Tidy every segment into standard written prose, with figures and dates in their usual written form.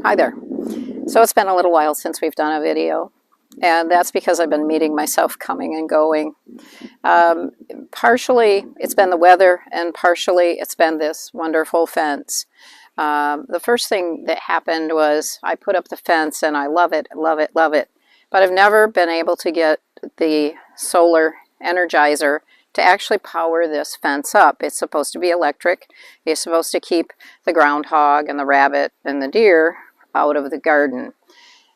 Hi there. So it's been a little while since we've done a video, and that's because I've been meeting myself coming and going. Um, Partially it's been the weather, and partially it's been this wonderful fence. The first thing that happened was I put up the fence, and I love it, love it, love it. But I've never been able to get the solar energizer to actually power this fence up. It's supposed to be electric. It's supposed to keep the groundhog and the rabbit and the deer out of the garden.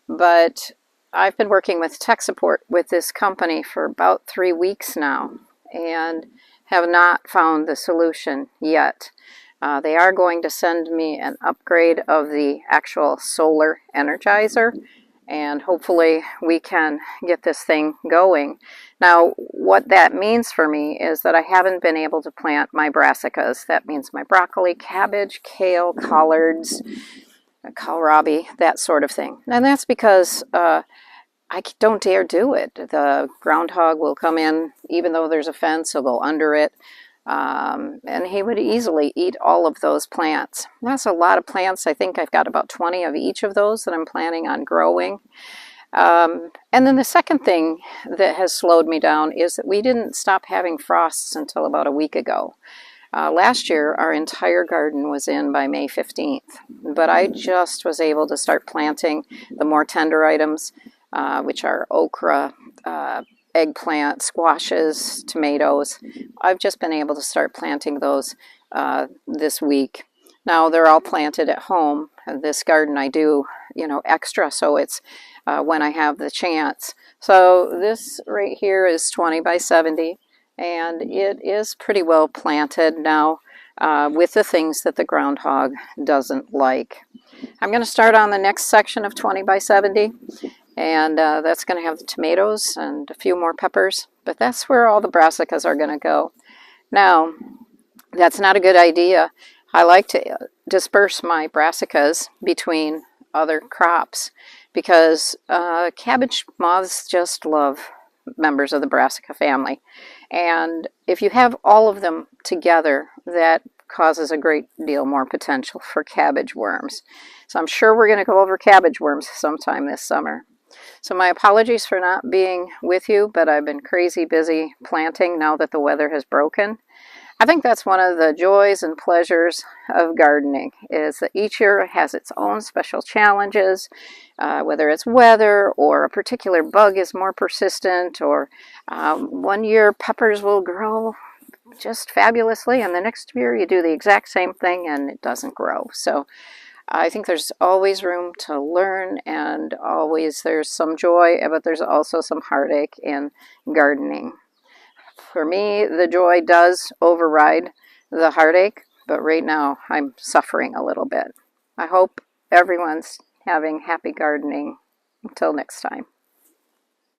But I've been working with tech support with this company for about 3 weeks now and have not found the solution yet. They are going to send me an upgrade of the actual solar energizer, and hopefully we can get this thing going. Now, what that means for me is that I haven't been able to plant my brassicas. That means my broccoli, cabbage, kale, collards, kohlrabi, that sort of thing. And that's because I don't dare do it. The groundhog will come in, even though there's a fence, he'll go under it. And he would easily eat all of those plants. That's a lot of plants. I think I've got about 20 of each of those that I'm planning on growing. And then the second thing that has slowed me down is that we didn't stop having frosts until about a week ago. Last year, our entire garden was in by May 15th, but I just was able to start planting the more tender items, which are okra, eggplant, squashes, tomatoes. I've just been able to start planting those this week. Now they're all planted at home. This garden I do, extra, so it's when I have the chance. So this right here is 20 by 70, and it is pretty well planted now with the things that the groundhog doesn't like. I'm going to start on the next section of 20 by 70. And that's going to have the tomatoes and a few more peppers, but that's where all the brassicas are going to go. Now, that's not a good idea. I like to disperse my brassicas between other crops because cabbage moths just love members of the brassica family. And if you have all of them together, that causes a great deal more potential for cabbage worms. So I'm sure we're going to go over cabbage worms sometime this summer. So my apologies for not being with you, but I've been crazy busy planting now that the weather has broken. I think that's one of the joys and pleasures of gardening, is that each year has its own special challenges, whether it's weather or a particular bug is more persistent, or one year peppers will grow just fabulously, and the next year you do the exact same thing and it doesn't grow. So I think there's always room to learn, and always there's some joy, but there's also some heartache in gardening. For me, the joy does override the heartache, but right now I'm suffering a little bit. I hope everyone's having happy gardening. Until next time.